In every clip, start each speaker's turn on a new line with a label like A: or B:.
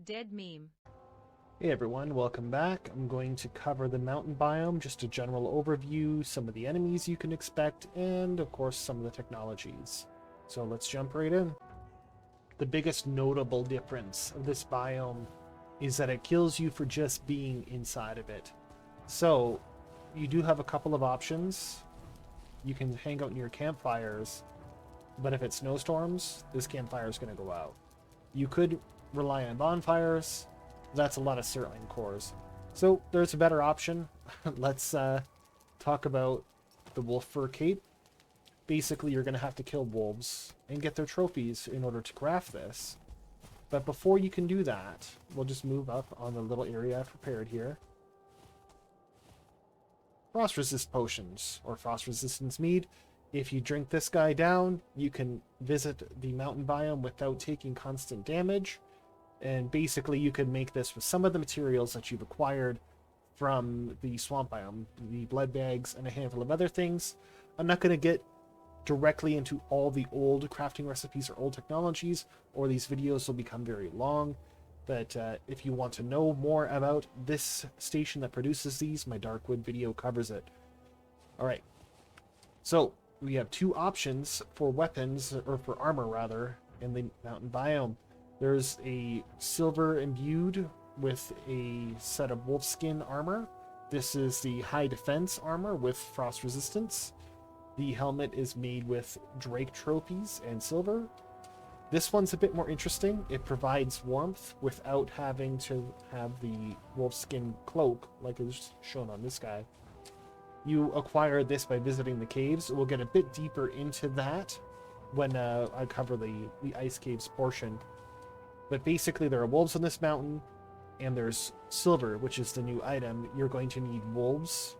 A: Dead meme.
B: Hey everyone, welcome back. I'm going to cover the mountain biome, just a general overview, some of the enemies you can expect, and of course some of the technologies. So let's jump right in. The biggest notable difference of this biome is that it kills you for just being inside of it. So you do have a couple of options. You can hang out near campfires, but if it snowstorms, this campfire is going to go out. You could rely on bonfires. That's a lot of Surtling cores. So there's a better option. Let's talk about the wolf fur cape. Basically, you're going to have to kill wolves and get their trophies in order to craft this. But before you can do that, we'll just move up on the little area I've prepared here. Frost resist potions, or frost resistance mead. If you drink this guy down, you can visit the mountain biome without taking constant damage. And basically you can make this with some of the materials that you've acquired from the swamp biome, the blood bags and a handful of other things. I'm not going to get directly into all the old crafting recipes or old technologies, or these videos will become very long. But if you want to know more about this station that produces these, my Darkwood video covers it. Alright, so we have two options for weapons, or for armor rather, in the mountain biome. There's a silver imbued with a set of wolfskin armor. This is the high defense armor with frost resistance. The helmet is made with drake trophies and silver. This one's a bit more interesting. It provides warmth without having to have the wolfskin cloak like is shown on this guy. You acquire this by visiting the caves. We'll get a bit deeper into that when I cover the ice caves portion. But basically there are wolves on this mountain, and there's silver, which is the new item. You're going to need wolves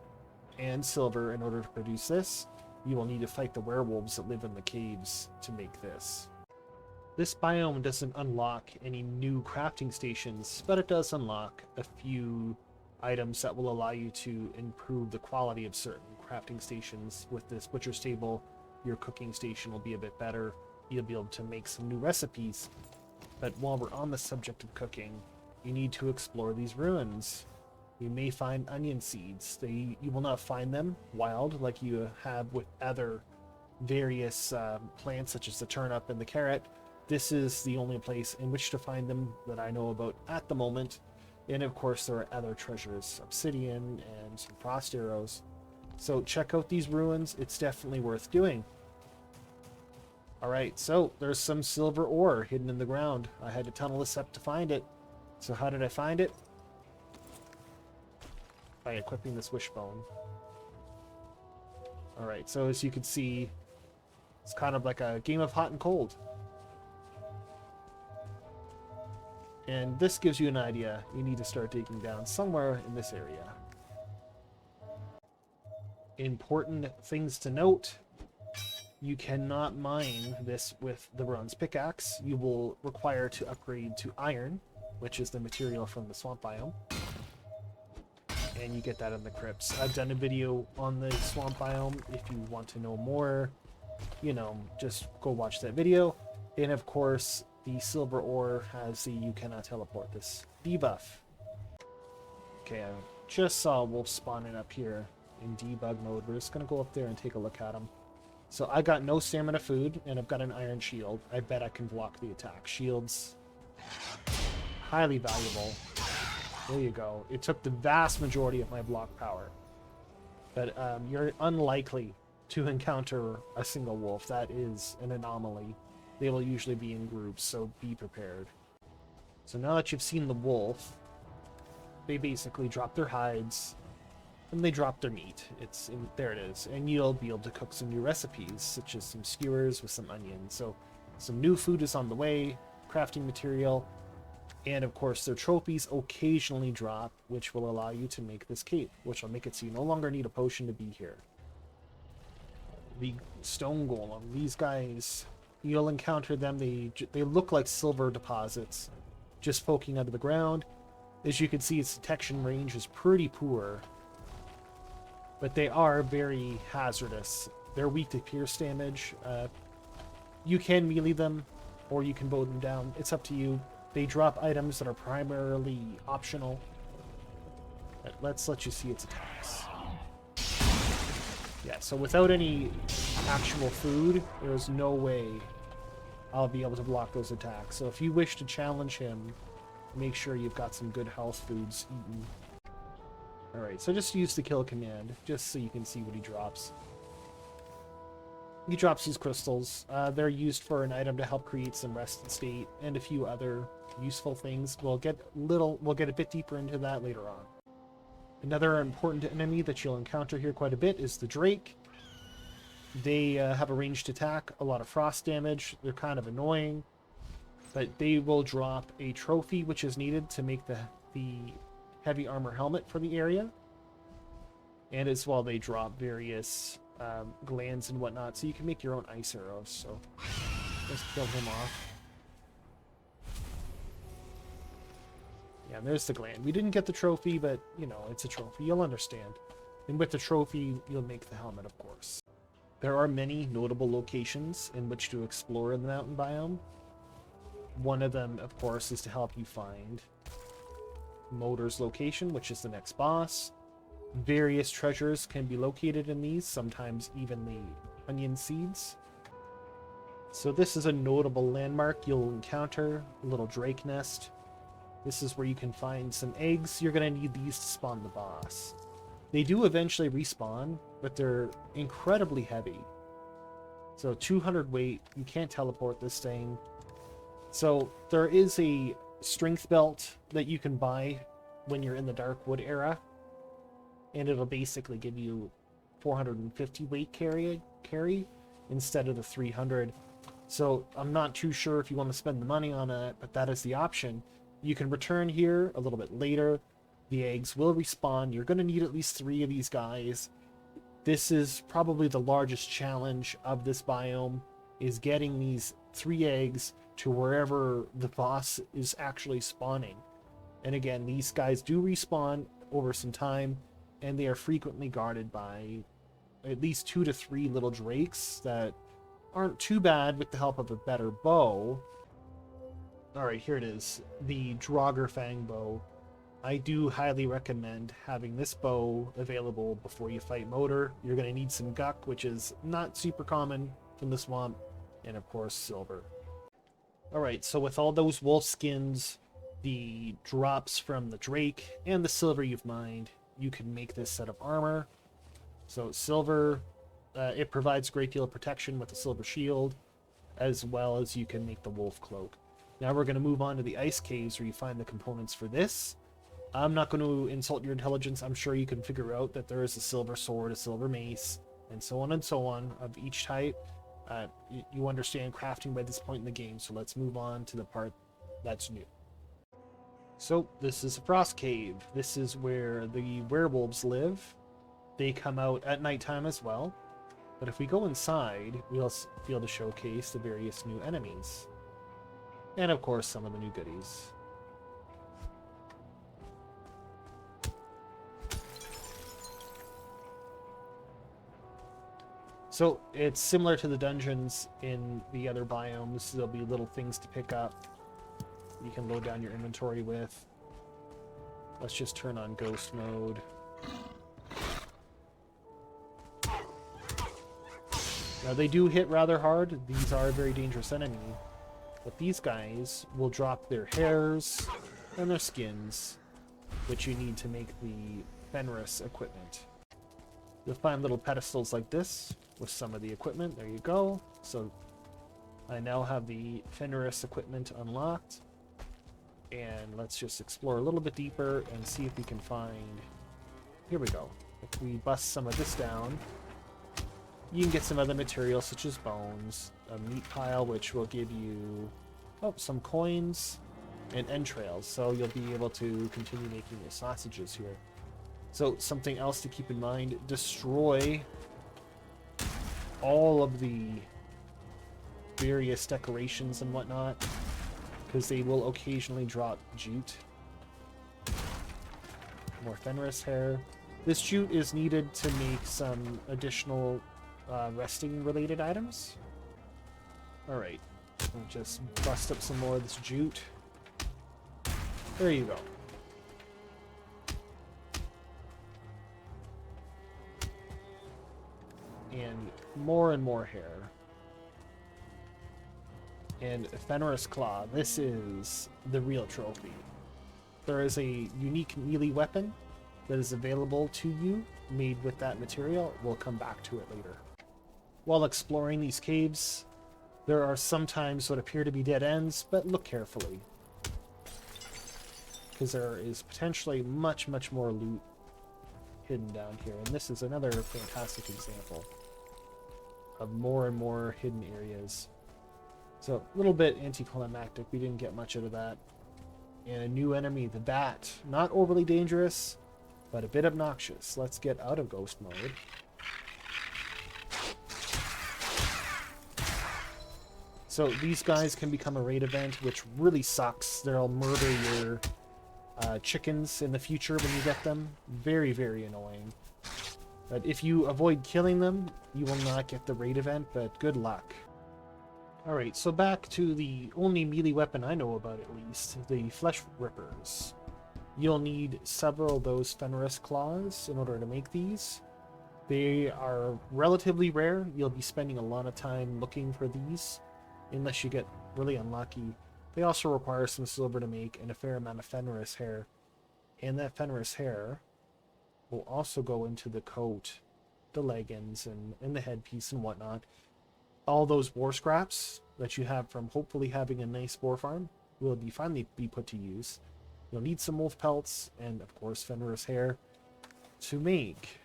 B: and silver in order to produce this. You will need to fight the werewolves that live in the caves to make this. This biome doesn't unlock any new crafting stations, but it does unlock a few items that will allow you to improve the quality of certain crafting stations. With this butcher's table, your cooking station will be a bit better. You'll be able to make some new recipes. But while we're on the subject of cooking, you need to explore these ruins. You may find onion seeds. You will not find them wild like you have with other various plants such as the turnip and the carrot. This is the only place in which to find them that I know about at the moment. And of course there are other treasures, obsidian and some frost arrows. So check out these ruins, it's definitely worth doing. Alright, so there's some silver ore hidden in the ground. I had to tunnel this up to find it. So how did I find it? By equipping this wishbone. Alright, so as you can see, it's kind of like a game of hot and cold. And this gives you an idea. You need to start digging down somewhere in this area. Important things to note. You cannot mine this with the bronze pickaxe. You will require to upgrade to iron, which is the material from the swamp biome. And you get that in the crypts. I've done a video on the swamp biome. If you want to know more, you know, just go watch that video. And of course, the silver ore has the you cannot teleport this debuff. Okay, I just saw a wolf spawning up here in debug mode. We're just going to go up there and take a look at him. So I got no stamina food, and I've got an iron shield. I bet I can block the attack. Shields, highly valuable. There you go. It took the vast majority of my block power. But you're unlikely to encounter a single wolf. That is an anomaly. They will usually be in groups, so be prepared. So now that you've seen the wolf, they basically drop their hides, and they drop their meat. There it is. And you'll be able to cook some new recipes, such as some skewers with some onions. So some new food is on the way, crafting material, and of course their trophies occasionally drop, which will allow you to make this cape, which will make it so you no longer need a potion to be here. The stone golem, these guys, you'll encounter them. They look like silver deposits just poking out of the ground. As you can see, its detection range is pretty poor, but they are very hazardous. They're weak to pierce damage. You can melee them, or you can bow them down. It's up to you. They drop items that are primarily optional. Let's let you see its attacks. Yeah, so without any actual food, there's no way I'll be able to block those attacks. So if you wish to challenge him, make sure you've got some good health foods eaten. Alright, so just use the kill command, just so you can see what he drops. He drops these crystals. They're used for an item to help create some rested state and a few other useful things. We'll get a bit deeper into that later on. Another important enemy that you'll encounter here quite a bit is the Drake. They have a ranged attack, a lot of frost damage. They're kind of annoying, but they will drop a trophy which is needed to make the heavy armor helmet for the area. And as well, they drop various glands and whatnot, so you can make your own ice arrows. So let's kill him off. Yeah, and there's the gland. We didn't get the trophy, but, you know, it's a trophy. You'll understand. And with the trophy, you'll make the helmet, of course. There are many notable locations in which to explore in the mountain biome. One of them, of course, is to help you find Motor's location, which is the next boss. Various treasures can be located in these, sometimes even the onion seeds. So this is a notable landmark you'll encounter, a little drake nest. This is where you can find some eggs. You're going to need these to spawn the boss. They do eventually respawn, but they're incredibly heavy. So 200 weight, you can't teleport this thing. So there is a strength belt that you can buy when you're in the Darkwood era. And it'll basically give you 450 weight carry instead of the 300. So I'm not too sure if you want to spend the money on it, but that is the option. You can return here a little bit later. The eggs will respawn. You're going to need at least 3 of these guys. This is probably the largest challenge of this biome, is getting these 3 eggs to wherever the boss is actually spawning. And again, these guys do respawn over some time, and they are frequently guarded by at least 2 to 3 little drakes that aren't too bad with the help of a better bow. Alright, here it is. The Draugr bow. I do highly recommend having this bow available before you fight Motor. You're going to need some guck, which is not super common from the swamp, and of course silver. Alright, so with all those wolf skins, the drops from the Drake, and the silver you've mined, you can make this set of armor. So silver, it provides a great deal of protection with the silver shield, as well as you can make the wolf cloak. Now we're going to move on to the ice caves where you find the components for this. I'm not going to insult your intelligence. I'm sure you can figure out that there is a silver sword, a silver mace, and so on of each type. You understand crafting by this point in the game, so let's move on to the part that's new. So this is a frost cave. This is where the werewolves live. They come out at nighttime as well. But if we go inside, we'll be able to showcase the various new enemies. And of course, some of the new goodies. So it's similar to the dungeons in the other biomes. There'll be little things to pick up you can load down your inventory with. Let's just turn on ghost mode. Now they do hit rather hard. These are a very dangerous enemy. But these guys will drop their hairs and their skins, which you need to make the Fenris equipment. You'll find little pedestals like this with some of the equipment. There you go. So I now have the Fenris equipment unlocked. And let's just explore a little bit deeper and see if we can find... Here we go. If we bust some of this down, you can get some other materials such as bones, a meat pile which will give you some coins, and entrails, so you'll be able to continue making your sausages here. So something else to keep in mind, destroy all of the various decorations and whatnot, because they will occasionally drop jute. More Fenris hair. This jute is needed to make some additional resting related items. Alright, we'll just bust up some more of this jute. There you go. And more hair. And Fenris Claw. This is the real trophy. There is a unique melee weapon that is available to you, made with that material. We'll come back to it later. While exploring these caves, there are sometimes what appear to be dead ends, but look carefully, because there is potentially much more loot hidden down here. And this is another fantastic example of more and more hidden areas. So a little bit anticlimactic. We didn't get much out of that. And a new enemy, the bat. Not overly dangerous, but a bit obnoxious. Let's get out of ghost mode. So these guys can become a raid event, which really sucks. They'll murder your chickens in the future when you get them. Very annoying. But if you avoid killing them, you will not get the raid event, but good luck. Alright, so back to the only melee weapon I know about, at least, the Flesh Rippers. You'll need several of those Fenris Claws in order to make these. They are relatively rare. You'll be spending a lot of time looking for these, unless you get really unlucky. They also require some silver to make and a fair amount of Fenris hair. And that Fenris hair will also go into the coat, the leggings, and the headpiece and whatnot. All those boar scraps that you have from hopefully having a nice boar farm will finally be put to use. You'll need some wolf pelts and, of course, Fenris hair to make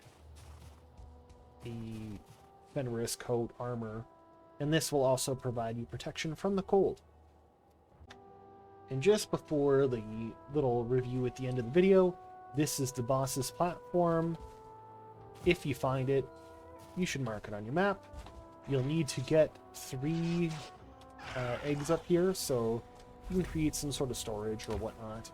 B: a Fenris coat armor. And this will also provide you protection from the cold. And just before the little review at the end of the video, this is the boss's platform. If you find it, you should mark it on your map. You'll need to get 3 eggs up here, so you can create some sort of storage or whatnot.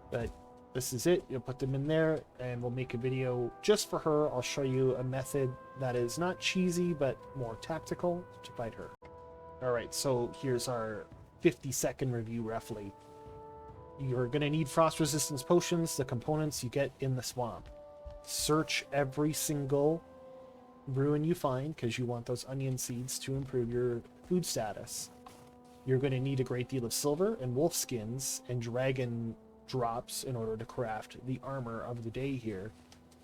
B: But this is it. You'll put them in there, and we'll make a video just for her. I'll show you a method that is not cheesy, but more tactical to fight her. Alright, so here's our 50-second review, roughly. You're going to need frost resistance potions, the components you get in the swamp. Search every single ruin you find, because you want those onion seeds to improve your food status. You're going to need a great deal of silver and wolf skins and dragon drops in order to craft the armor of the day here.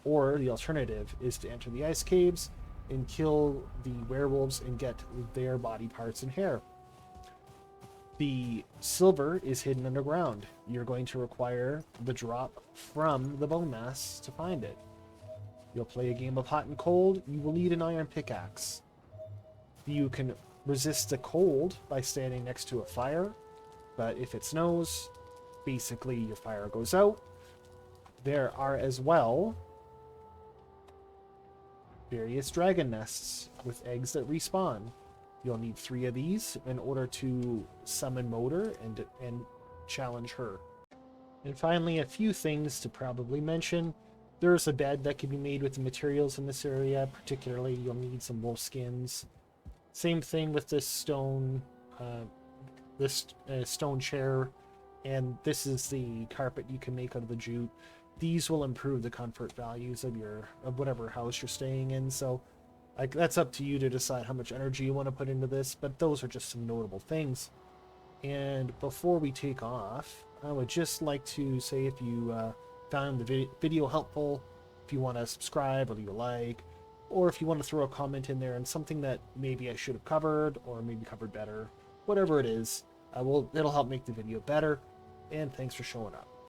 B: Or the alternative is to enter the ice caves and kill the werewolves and get their body parts and hair. The silver is hidden underground. You're going to require the drop from the bone mass to find it. You'll play a game of hot and cold. You will need an iron pickaxe. You can resist the cold by standing next to a fire, but if it snows, basically your fire goes out. There are as well various dragon nests with eggs that respawn. You'll need 3 of these in order to summon Motor and challenge her. And finally, a few things to probably mention. There's a bed that can be made with the materials in this area. Particularly, you'll need some wolf skins. Same thing with this stone chair. And this is the carpet you can make out of the jute. These will improve the comfort values of whatever house you're staying in. So that's up to you to decide how much energy you want to put into this. But those are just some notable things. And before we take off, I would just like to say, if you found the video helpful, if you want to subscribe or leave a like, or if you want to throw a comment in there and something that maybe I should have covered or maybe covered better, whatever it is, it'll help make the video better. And thanks for showing up.